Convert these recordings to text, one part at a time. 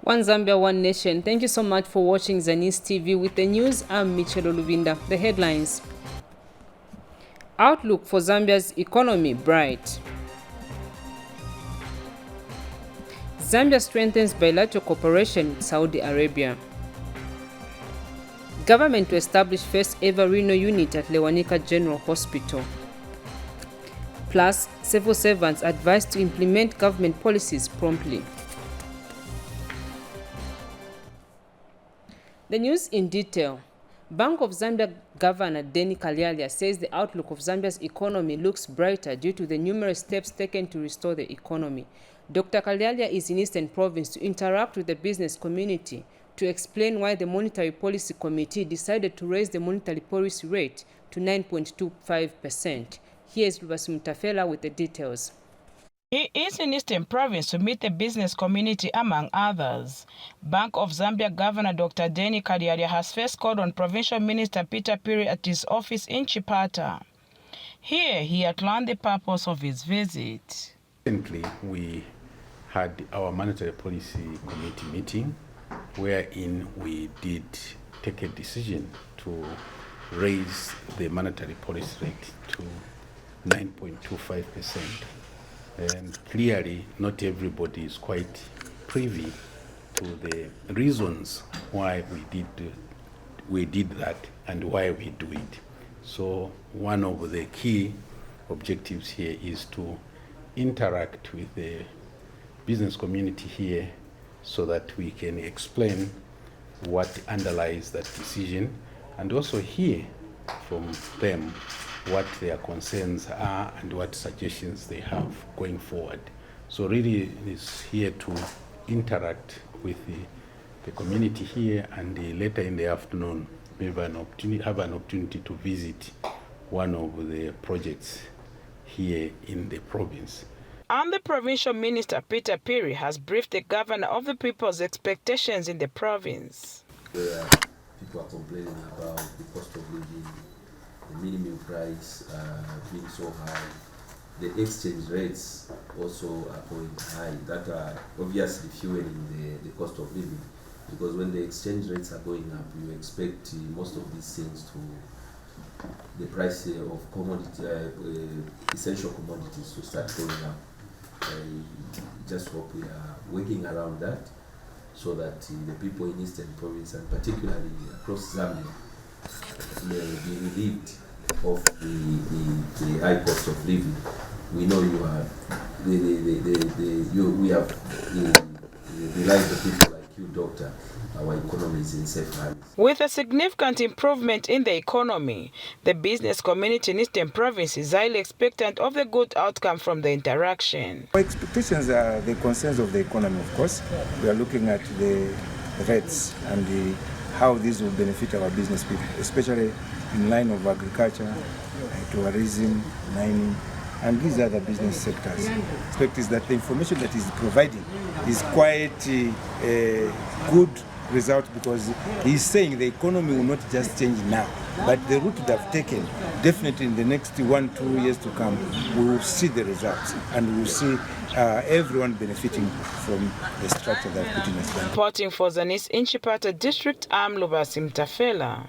One Zambia, One Nation. Thank you so much for watching Zanis TV. With the news, I'm Michelle Oluvinda. The headlines. Outlook for Zambia's economy bright. Zambia strengthens bilateral cooperation with Saudi Arabia. Government to establish first ever renal unit at Lewanika General Hospital. Plus, civil servants advised to implement government policies promptly. The news in detail. Bank of Zambia Governor Denny Kalyalia says the outlook of Zambia's economy looks brighter due to the numerous steps taken to restore the economy. Dr. Kalyalia is in Eastern Province to interact with the business community to explain why the Monetary Policy Committee decided to raise the monetary policy rate to 9.25%. Here is Lubasi Mutafela with the details. He is in Eastern Province to meet the business community, among others. Bank of Zambia Governor Dr. Denny Kalyalia has first called on Provincial Minister Peter Piri at his office in Chipata. Here, he outlined the purpose of his visit. Recently, we had our Monetary Policy Committee meeting, wherein we did take a decision to raise the monetary policy rate to 9.25%. And clearly, not everybody is quite privy to the reasons why we did that and why we do it. So one of the key objectives here is to interact with the business community here so that we can explain what underlies that decision and also hear from them what their concerns are and what suggestions they have going forward. So really it's here to interact with the community here, and later in the afternoon we have an opportunity to visit one of the projects here in the province. And the Provincial Minister Peter Piri has briefed the governor of the people's expectations in the province. Where people are complaining about the cost of living, the minimum price being so high, the exchange rates also are going high. That are obviously fueling the cost of living, because when the exchange rates are going up, you expect most of these things to, the price of commodity, essential commodities to start going up. I just hope we are working around that so that the people in Eastern Province and particularly across Zambia may be relieved of the high cost of living. We know you are we have relied the people like you, doctor. Our economy is in safe hands. With a significant improvement in the economy, the business community in Eastern Province is highly expectant of the good outcome from the interaction. Our expectations are the concerns of the economy, of course. We are looking at the rates and how this will benefit our business people, especially in line of agriculture, tourism, mining, and these other business sectors. Expect is that the information that is providing is quite good result, because he's saying the economy will not just change now, but the route that have taken, definitely in the next 1-2 years to come, we will see the results and we will see everyone benefiting from the structure that Putin has done. Reporting for Zanis in Chipata District, I'm Lubasi Mutafela.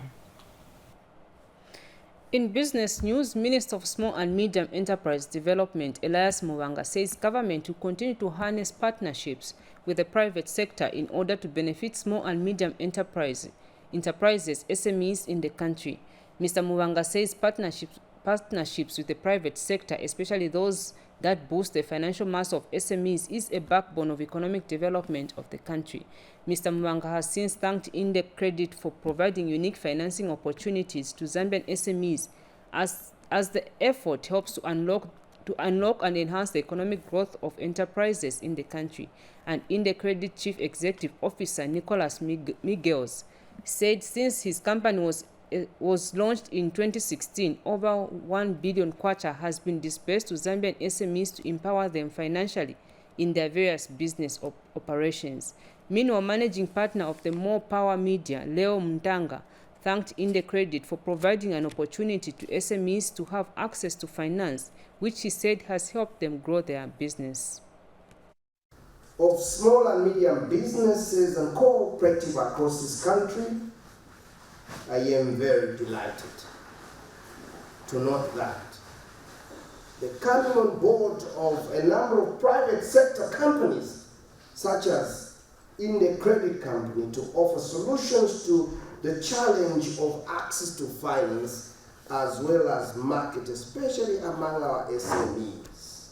In business news, Minister of Small and Medium Enterprise Development Elias Muvanga says government will continue to harness partnerships with the private sector in order to benefit small and medium enterprises, SMEs in the country. Mr. Muvanga says partnerships with the private sector, especially those that boost the financial mass of SMEs, is a backbone of economic development of the country. Mr. Muvanga has since thanked Indep Credit for providing unique financing opportunities to Zambian SMEs as the effort helps to unlock and enhance the economic growth of enterprises in the country. And Indep Credit Chief Executive Officer Nicholas Miguels said since his company was launched in 2016, over 1 billion kwacha has been dispersed to Zambian SMEs to empower them financially in their various business operations. Meanwhile, managing partner of the More Power Media, Leo Mtanga, thanked Indep Credit for providing an opportunity to SMEs to have access to finance, which he said has helped them grow their business. of small and medium businesses and cooperatives across this country, I am very delighted to note that the coming on board of a number of private sector companies, such as in the credit company, to offer solutions to the challenge of access to finance as well as market, especially among our SMEs.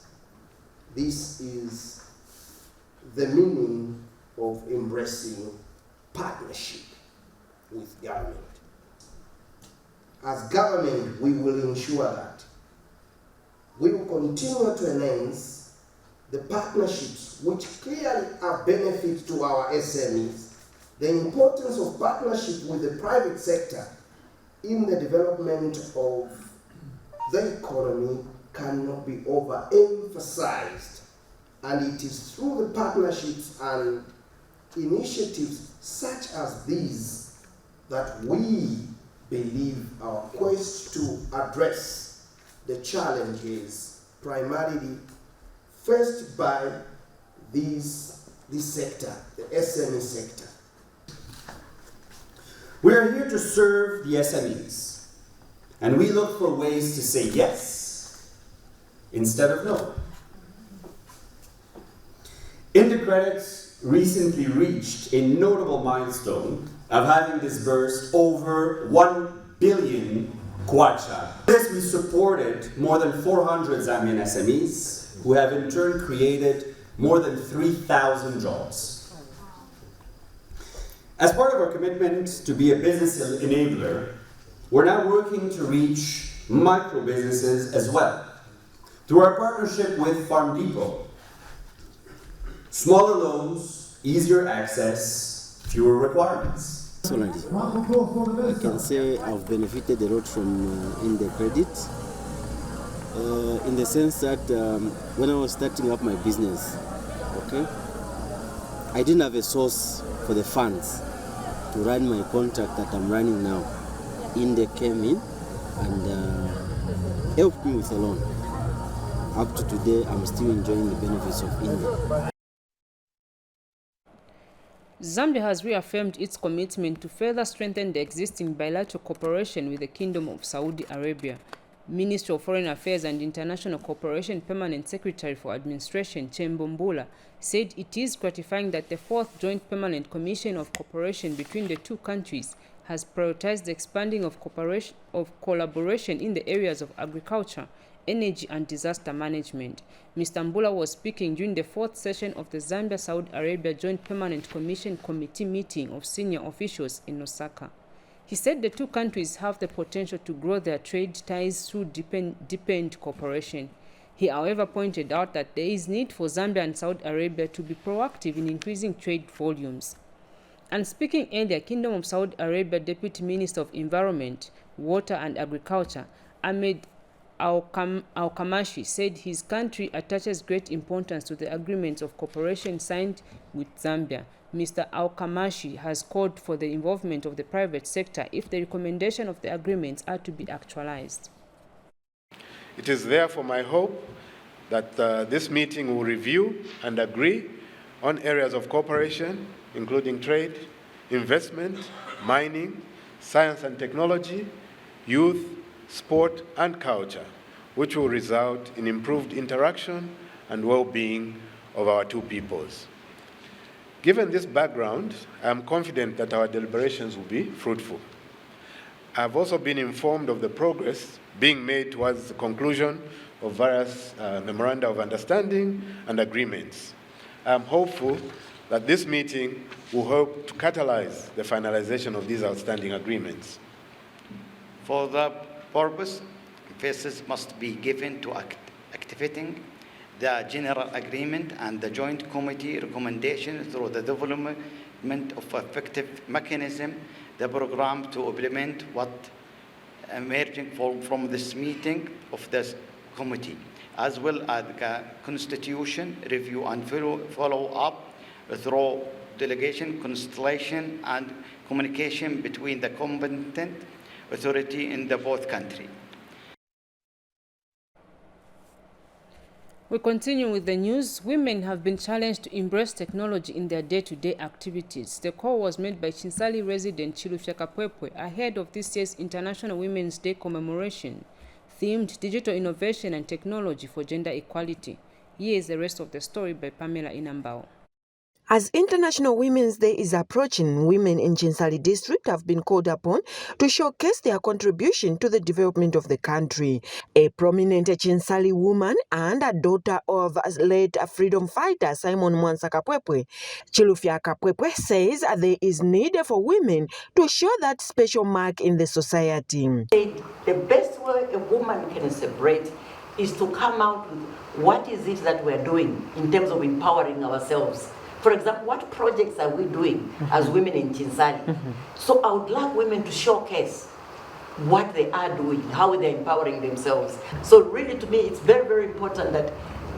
This is the meaning of embracing partnership with government. As government, we will ensure that we will continue to enhance the partnerships which clearly are benefits to our SMEs. The importance of partnership with the private sector in the development of the economy cannot be overemphasized. And it is through the partnerships and initiatives such as these that we believe our quest to address the challenges primarily faced by this sector, the SME sector. We are here to serve the SMEs, and we look for ways to say yes instead of no. InterCredit recently reached a notable milestone of having disbursed over 1 billion kwacha. This, we supported more than 400 Zambian SMEs who have in turn created more than 3,000 jobs. As part of our commitment to be a business enabler, we're now working to reach micro businesses as well through our partnership with Farm Depot. Smaller loans, easier access, fewer requirements. Excellent. I can say I've benefited a lot from InterCredit in the sense that when I was starting up my business, okay, I didn't have a source for the funds to run my contract that I'm running now. Inde came in and helped me with a loan. Up to today, I'm still enjoying the benefits of Inde. Zambia has reaffirmed its commitment to further strengthen the existing bilateral cooperation with the Kingdom of Saudi Arabia. Ministry of Foreign Affairs and International Cooperation Permanent Secretary for Administration, Chembo, said it is gratifying that the 4th Joint Permanent Commission of Cooperation between the two countries has prioritized the expanding of collaboration in the areas of agriculture, energy and disaster management. Mr. Mbula was speaking during the 4th session of the Zambia-Saudi Arabia Joint Permanent Commission Committee meeting of senior officials in Osaka. He said the two countries have the potential to grow their trade ties through deepened cooperation. He, however, pointed out that there is need for Zambia and Saudi Arabia to be proactive in increasing trade volumes. And speaking earlier, Kingdom of Saudi Arabia Deputy Minister of Environment, Water and Agriculture, Ahmed Al-Kamashi, said his country attaches great importance to the agreements of cooperation signed with Zambia. Mr. Al-Kamashi has called for the involvement of the private sector if the recommendation of the agreements are to be actualized. It is therefore my hope that this meeting will review and agree on areas of cooperation, including trade, investment, mining, science and technology, youth, sport and culture, which will result in improved interaction and well-being of our two peoples. Given this background, I am confident that our deliberations will be fruitful. I have also been informed of the progress being made towards the conclusion of various memoranda of understanding and agreements. I am hopeful that this meeting will help to catalyze the finalization of these outstanding agreements. For the purpose, emphasis must be given to activating the general agreement and the joint committee recommendation through the development of effective mechanism, the program to implement what emerging from this meeting of this committee, as well as the constitution review and follow up through delegation, constellation, and communication between the competent authority in the both countries. We continue with the news. Women have been challenged to embrace technology in their day-to-day activities. The call was made by Chinsali resident Chilufya Kapwepwe ahead of this year's International Women's Day commemoration, themed Digital Innovation and Technology for Gender Equality. Here is the rest of the story by Pamela Inambao. As International Women's Day is approaching, women in Chinsali district have been called upon to showcase their contribution to the development of the country. A prominent Chinsali woman and a daughter of late freedom fighter Simon Mwansa Kapwepwe, Chilufya Kapwepwe says there is need for women to show that special mark in the society. The best way a woman can celebrate is to come out with what is it that we're doing in terms of empowering ourselves. For example, what projects are we doing as women in Chinsali? So I would like women to showcase what they are doing, how they're empowering themselves. So really to me, it's very, very important that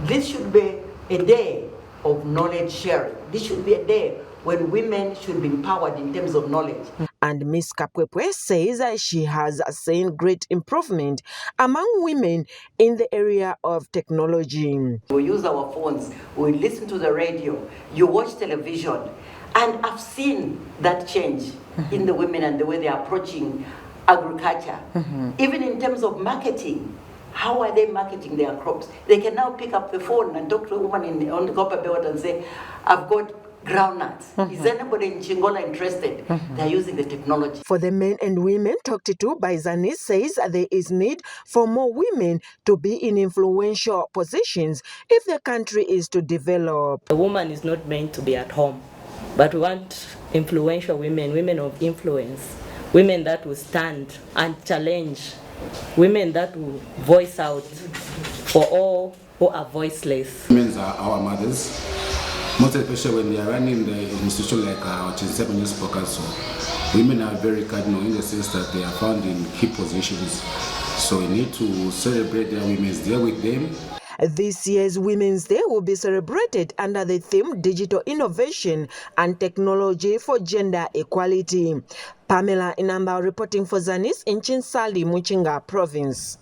this should be a day of knowledge sharing. This should be a day when women should be empowered in terms of knowledge. And Ms. Kapwepwe says she has seen great improvement among women in the area of technology. We use our phones, we listen to the radio, you watch television, and I've seen that change in the women and the way they're approaching agriculture. Even in terms of marketing, how are they marketing their crops? They can now pick up the phone and talk to a woman on the copper belt and say, I've got groundnuts. Is anybody in Chingola interested? They're using the technology. For the men and women talked to by Zanis says there is need for more women to be in influential positions if the country is to develop. A woman is not meant to be at home, but we want influential women, women of influence, women that will stand and challenge, women that will voice out for all who are voiceless. Women are our mothers. Most especially when they are running the institution like our Chinsali Municipal Council, women are very cardinal in the sense that they are found in key positions. So we need to celebrate their Women's Day with them. This year's Women's Day will be celebrated under the theme Digital Innovation and Technology for Gender Equality. Pamela Inambao reporting for Zanis in Chinsali, Muchinga Province.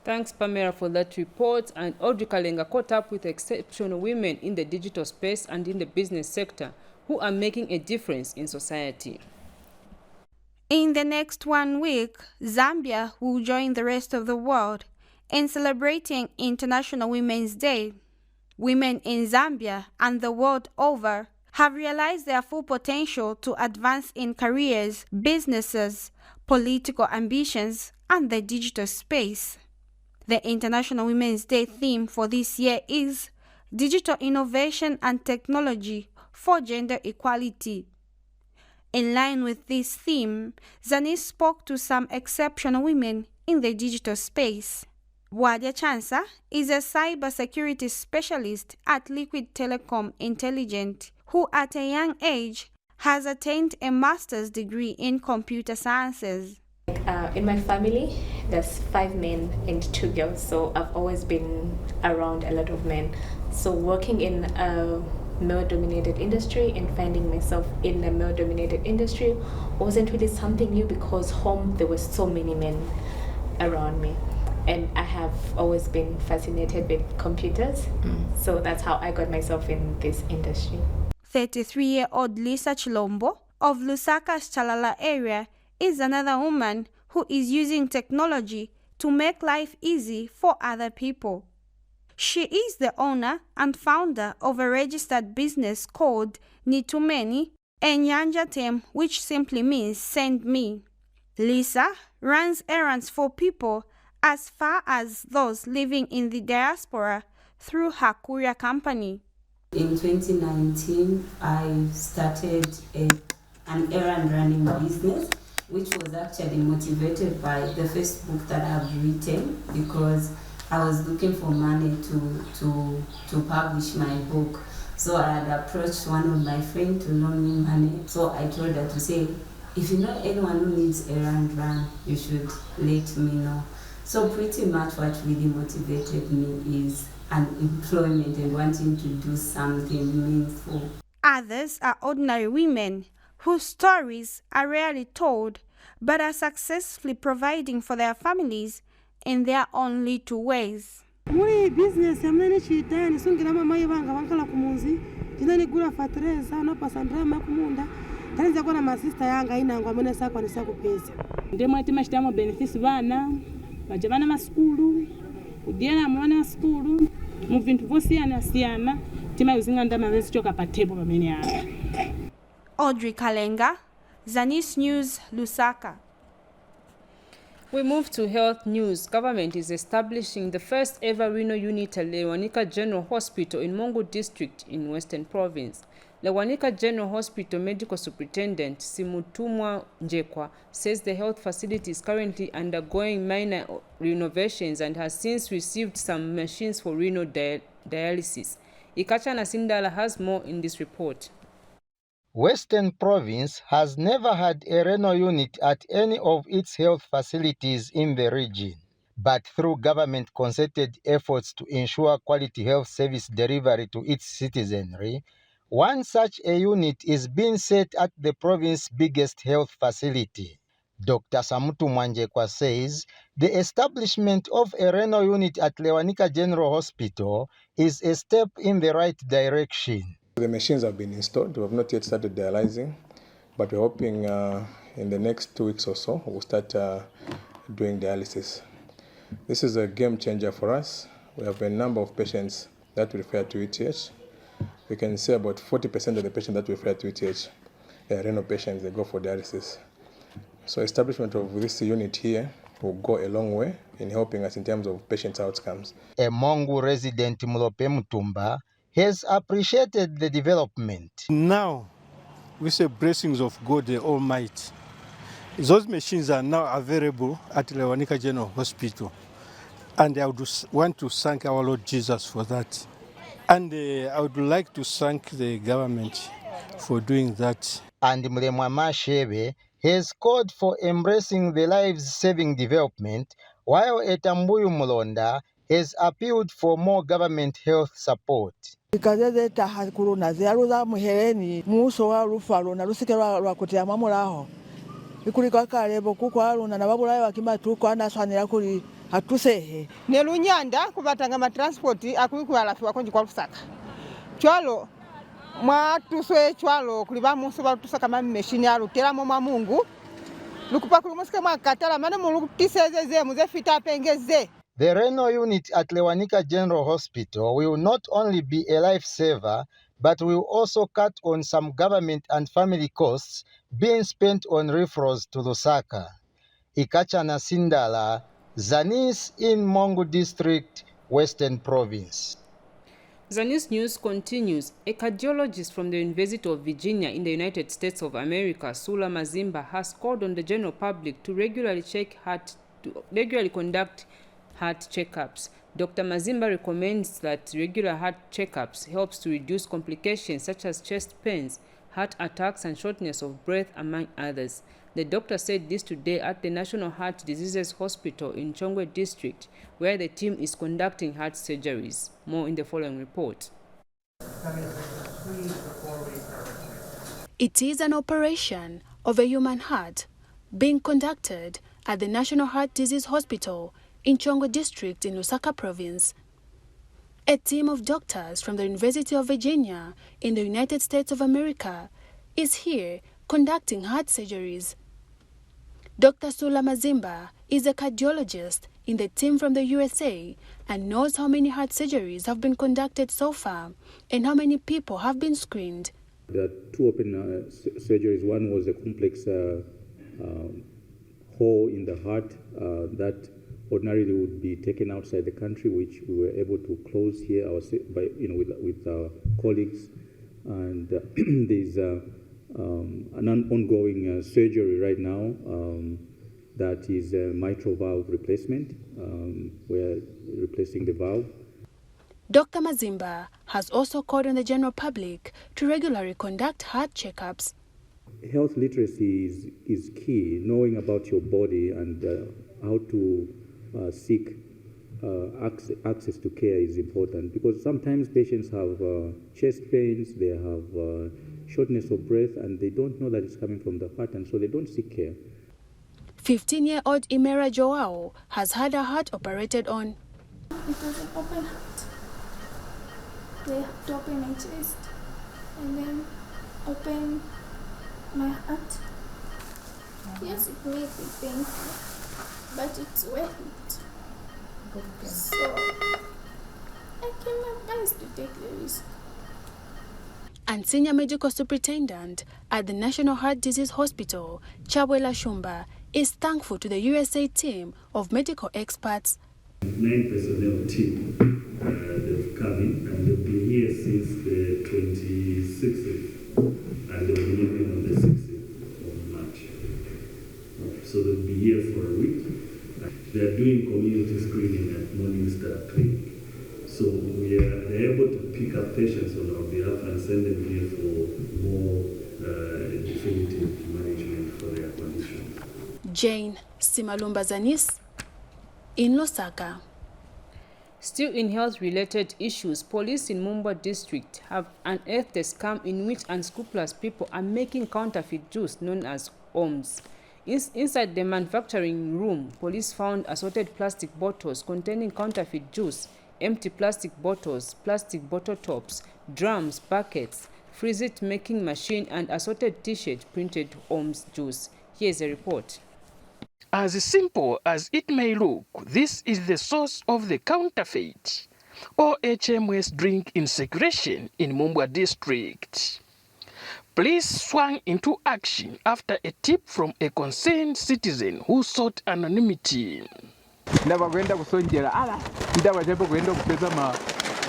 Thanks, Pamela, for that report. And Audrey Kalenga caught up with exceptional women in the digital space and in the business sector who are making a difference in society. In the next 1 week, Zambia will join the rest of the world in celebrating International Women's Day. Women in Zambia and the world over have realized their full potential to advance in careers, businesses, political ambitions, and the digital space. The International Women's Day theme for this year is Digital Innovation and Technology for Gender Equality. In line with this theme, Zanis spoke to some exceptional women in the digital space. Wadia Chansa is a cybersecurity specialist at Liquid Telecom Intelligent, who at a young age has attained a master's degree in computer sciences. In my family, there's 5 men and 2 girls, so I've always been around a lot of men. So working in a male-dominated industry and finding myself in a male-dominated industry wasn't really something new because home there were so many men around me. And I have always been fascinated with computers, so that's how I got myself in this industry. 33-year-old Lisa Chilombo of Lusaka's Chalala area is another woman who is using technology to make life easy for other people. She is the owner and founder of a registered business called Nitumeni, a Nyanja term which simply means send me. Lisa runs errands for people as far as those living in the diaspora through her courier company. In 2019, I started an errand running business, which was actually motivated by the first book that I've written because I was looking for money to publish my book. So I had approached one of my friends to loan me money. So I told her to say, if you know anyone who needs errand run, you should let me know. So pretty much what really motivated me is unemployment and wanting to do something meaningful. Others are ordinary women whose stories are rarely told but are successfully providing for their families in their own little ways. Muri business amene chita ni sungira mama yanga bankala kumunzi ndinani gura fatreza no pasandra makumunda tanza kona masista yanga inango amene sakwanisa kupeza ndemwe timachitamo benefits bana baje bana maskulu kudyera mwana wa skulu mu vintu vosiyana timayuzinga ndama zezichoka pa table pamene apa. Audrey Kalenga, Zanis News, Lusaka. We move to health news. Government is establishing the first ever renal unit at Lewanika General Hospital in Mongo District in Western Province. Lewanika General Hospital Medical Superintendent Simutumwa Njekwa says the health facility is currently undergoing minor renovations and has since received some machines for renal dialysis. Ikachana Sindala has more in this report. Western Province has never had a renal unit at any of its health facilities in the region. But through government-concerted efforts to ensure quality health service delivery to its citizenry, one such a unit is being set at the province's biggest health facility. Dr. Samutu Mwanjekwa says the establishment of a renal unit at Lewanika General Hospital is a step in the right direction. The machines have been installed. We have not yet started dialyzing, but we're hoping in the next 2 weeks or so we'll start doing dialysis. This is a game changer for us. We have a number of patients that refer to ETH. We can say about 40% of the patients that refer to ETH, renal patients, they go for dialysis. So establishment of this unit here will go a long way in helping us in terms of patient outcomes. A Mongu resident Mulope Mutumba has appreciated the development. Now, with the blessings of God the Almighty, those machines are now available at Lewanika General Hospital. And I would want to thank our Lord Jesus for that. And I would like to thank the government for doing that. And Mlemwa Mashebe has called for embracing the lives-saving development, while Etambuyu Mulonda has appealed for more government health support. Ikazeze hakuru ziaruza muhereni muso wa rufalo na rusike rwa kutia mamulaho ikulika kalebo kuko aruna na babulayo wakimatuko anaswanira kuli hatusehe ne lunyanda kubatanga ma transport akuiku alafiwa konji kwa Lusaka chwalo mwa tuswe chwalo kuliba muso batusaka machine ya lutera mu mamungu lukupakulu musike mwakatala mane mulutisezeze muze fita pengeze. The renal unit at Lewanika General Hospital will not only be a lifesaver, but will also cut on some government and family costs being spent on referrals to Lusaka. Ikachana Sindala, Zanis in Mongo District, Western Province. Zanis News continues. A cardiologist from the University of Virginia in the United States of America, Sula Mazimba, has called on the general public to regularly conduct heart checkups. Dr. Mazimba recommends that regular heart checkups helps to reduce complications such as chest pains, heart attacks, and shortness of breath, among others. The doctor said this today at the National Heart Diseases Hospital in Chongwe District, where the team is conducting heart surgeries. More in the following report. It is an operation of a human heart being conducted at the National Heart Disease Hospital in Chongwe District in Lusaka Province. A team of doctors from the University of Virginia in the United States of America is here conducting heart surgeries. Dr. Sula Mazimba is a cardiologist in the team from the USA and knows how many heart surgeries have been conducted so far and how many people have been screened. There are two open surgeries. One was a complex hole in the heart that ordinarily would be taken outside the country, which we were able to close here with our colleagues. And there's an ongoing surgery right now that is a mitral valve replacement. We're replacing the valve. Dr. Mazimba has also called on the general public to regularly conduct heart checkups. Health literacy is key. Knowing about your body and how to seek access to care is important, because sometimes patients have chest pains, they have shortness of breath, and they don't know that it's coming from the heart, and so they don't seek care. 15-year-old Imera Joao has had her heart operated on. It was an open heart. They have to open my chest and then open my heart. Yes, it may be painful, but it's worth it. So I can advise to take the risk. And Senior Medical Superintendent at the National Heart Disease Hospital, Chabwela Shumba, is thankful to the USA team of medical experts. 9 personnel team, they've come in and they've been here since the 26th and they'll be leaving on the 6th of March. So they'll be here for a week. They're doing community screening at Morning Star Clinic. So they're able to pick up patients on our behalf and send them here for more definitive management for their conditions. Jane Simalumba Zanis in Lusaka. Still in health-related issues, police in Mumbwa district have unearthed a scam in which unscrupulous people are making counterfeit juice known as OMS. Inside the manufacturing room, police found assorted plastic bottles containing counterfeit juice, empty plastic bottles, plastic bottle tops, drums, buckets, freeze-it making machine, and assorted t-shirt printed OMS juice. Here's a report. As simple as it may look, this is the source of the counterfeit or HMS drink in circulation in Mumbwa district. Police swung into action after a tip from a concerned citizen who sought anonymity. Ndaba kwenda kusonjera ndaba chepo kwenda kupeza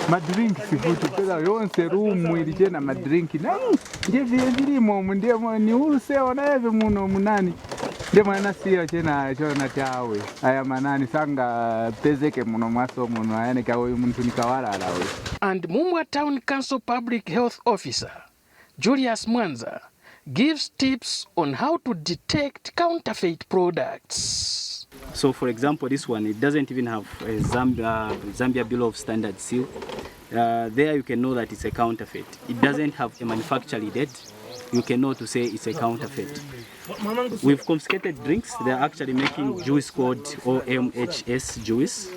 madrink sifutu peza yonse room ili chena madrink na ndiye ndilimo ndiye ni uruse onaeve muno munani ndiye mwana siyo chena chona tawe aya manani sanga pezeke muno mwaso muno ayane kawo muntu nikawalala we. And Mumbwa Town Council Public Health Officer Julius Mwanza gives tips on how to detect counterfeit products. So for example, this one, it doesn't even have a Zambia Bill of Standards seal. There you can know that it's a counterfeit. It doesn't have a manufacturing date. You can know to say it's a counterfeit. We've confiscated drinks. They're actually making juice called OMHS juice.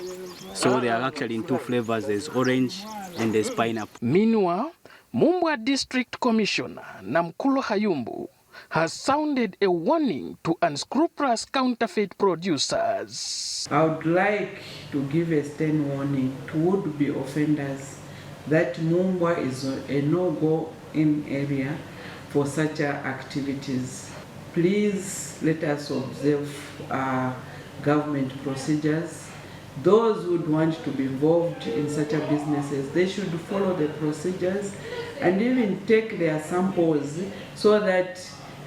So they are actually in 2 flavors. There's orange and there's pineapple. Meanwhile, Mumbwa District Commissioner Namkulo Hayumbu has sounded a warning to unscrupulous counterfeit producers. I would like to give a stern warning to would-be offenders that Mumbwa is a no-go in area for such activities. Please let us observe government procedures. Those who would want to be involved in such businesses, they should follow the procedures and even take their samples so that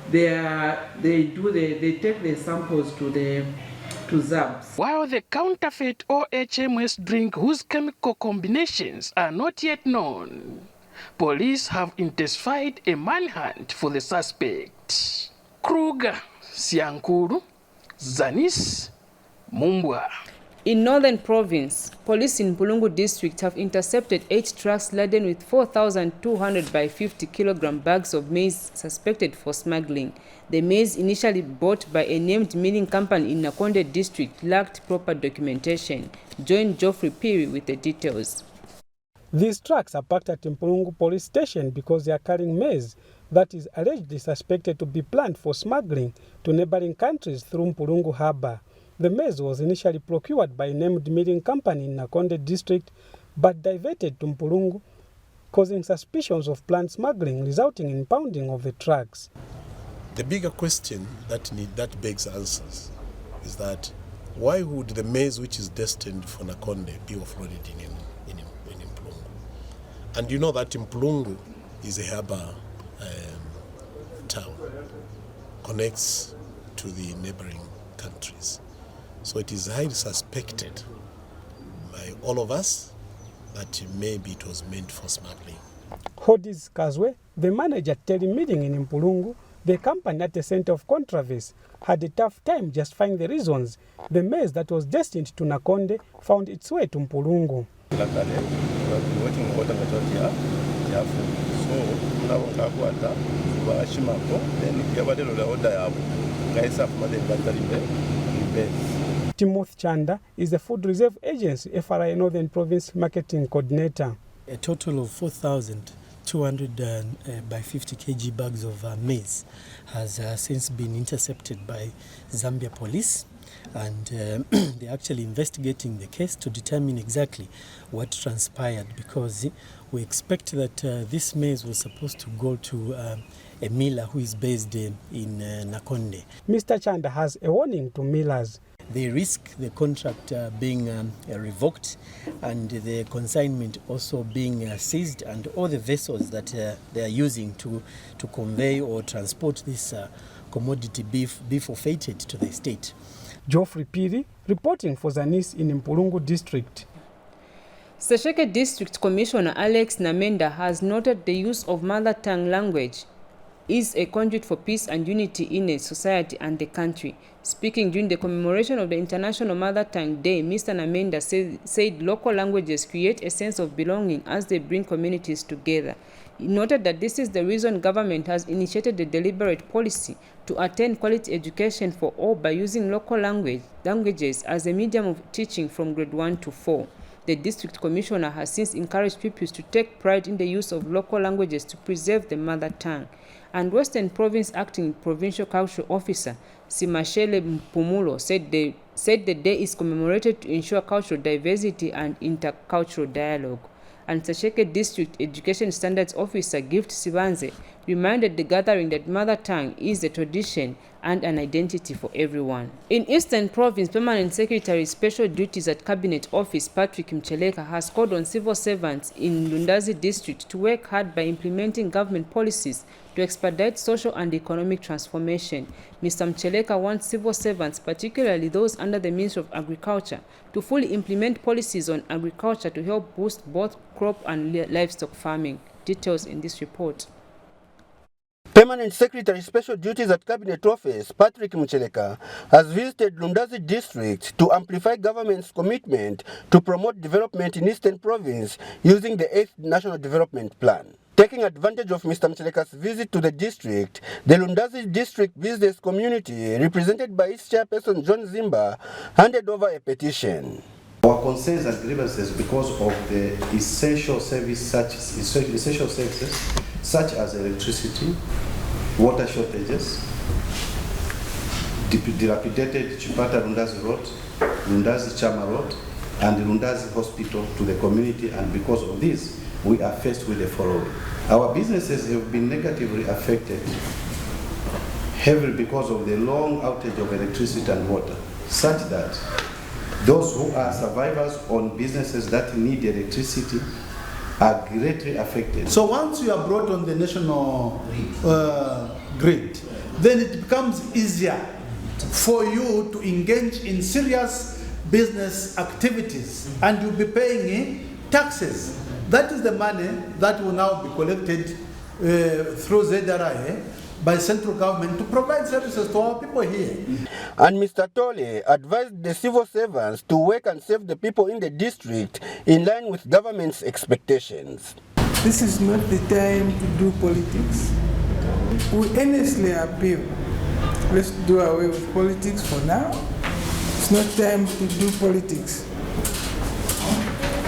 they take the samples to ZABs. While the counterfeit or HMS drink whose chemical combinations are not yet known, police have intensified a manhunt for the suspect. Kruger Siankuru, Zanis, Mumbwa. In Northern Province, police in Mpulungu district have intercepted 8 trucks laden with 4,200 by 50 kilogram bags of maize suspected for smuggling. The maize, initially bought by a named milling company in Nakonde district, lacked proper documentation. Join Geoffrey Piri with the details. These trucks are parked at Mpulungu police station because they are carrying maize that is allegedly suspected to be planned for smuggling to neighboring countries through Mpulungu Harbour. The maize was initially procured by a named milling company in Nakonde district but diverted to Mpulungu, causing suspicions of planned smuggling, resulting in impounding of the trucks. The bigger question that begs answers is that why would the maize which is destined for Nakonde be offloaded in Mpulungu? And you know that Mpulungu is a harbour town, connects to the neighboring countries. So it is highly suspected by all of us that maybe it was meant for smuggling. Hodis Kazwe, the manager meeting in Mpulungu, the company at the center of controversy, had a tough time justifying the reasons the maize that was destined to Nakonde found its way to Mpulungu. Timothy Chanda is the Food Reserve Agency FRI Northern Province Marketing Coordinator. A total of 4,200 by 50 kg bags of maize has since been intercepted by Zambia police, and they're actually investigating the case to determine exactly what transpired, because we expect that this maize was supposed to go to a miller who is based in Nakonde. Mr. Chanda has a warning to millers. They risk the contract being revoked and the consignment also being seized, and all the vessels that they are using to convey or transport this commodity beef be forfeited to the state. Geoffrey Piri reporting for Zanis in Mpulungu District. Sesheke District Commissioner Alex Namenda has noted the use of mother tongue language is a conduit for peace and unity in a society and the country. Speaking during the commemoration of the International Mother Tongue Day, Mr. Namenda said local languages create a sense of belonging as they bring communities together. He noted that this is the reason government has initiated a deliberate policy to attain quality education for all by using local languages as a medium of teaching from grade 1 to 4. The district commissioner has since encouraged pupils to take pride in the use of local languages to preserve the mother tongue. And Western Province Acting Provincial Cultural Officer Simashele Mpumulo said the day is commemorated to ensure cultural diversity and intercultural dialogue. And Sesheke District Education Standards Officer Gift Sibanze reminded the gathering that mother tongue is a tradition and an identity for everyone. In Eastern Province, Permanent Secretary Special Duties at Cabinet Office Patrick Mcheleka has called on civil servants in Lundazi District to work hard by implementing government policies to expedite social and economic transformation. Mr. Mcheleka wants civil servants, particularly those under the Ministry of Agriculture, to fully implement policies on agriculture to help boost both crop and livestock farming. Details in this report. Permanent Secretary Special Duties at Cabinet Office Patrick Mcheleka has visited Lundazi District to amplify government's commitment to promote development in Eastern Province using the 8th National Development Plan. Taking advantage of Mr. Mcheleka's visit to the district, the Lundazi District Business Community, represented by its chairperson John Zimba, handed over a petition. Our concerns and grievances because of the essential services such as electricity, water shortages, dilapidated Chipata Lundazi Road, Lundazi Chama Road, and the Lundazi Hospital to the community, and because of this, we are faced with the following. Our businesses have been negatively affected heavily because of the long outage of electricity and water, such that those who are survivors on businesses that need electricity are greatly affected. So once you are brought on the national grid, then it becomes easier for you to engage in serious business activities, and you'll be paying taxes. That is the money that will now be collected through ZRI by central government to provide services to our people here. And Mr. Tole advised the civil servants to work and serve the people in the district in line with government's expectations. This is not the time to do politics. We earnestly appeal, let's do away with politics for now. It's not time to do politics.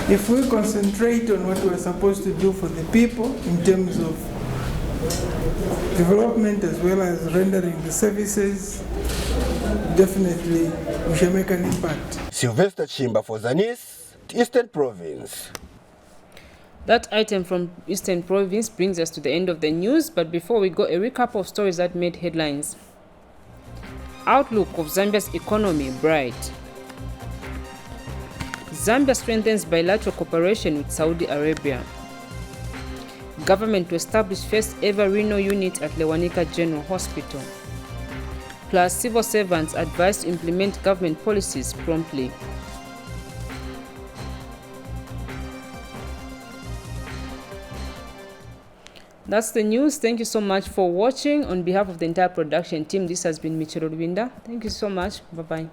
If we concentrate on what we're supposed to do for the people in terms of development as well as rendering the services, definitely we shall make an impact. Sylvester Chimba for Zanis, Eastern Province. That item from Eastern Province brings us to the end of the news, but before we go, a recap of stories that made headlines. Outlook of Zambia's economy bright. Zambia strengthens bilateral cooperation with Saudi Arabia. Government to establish first ever renal unit at Lewanika General Hospital. Plus, civil servants advised to implement government policies promptly. That's the news. Thank you so much for watching. On behalf of the entire production team, this has been Michelo Rwinda. Thank you so much. Bye-bye.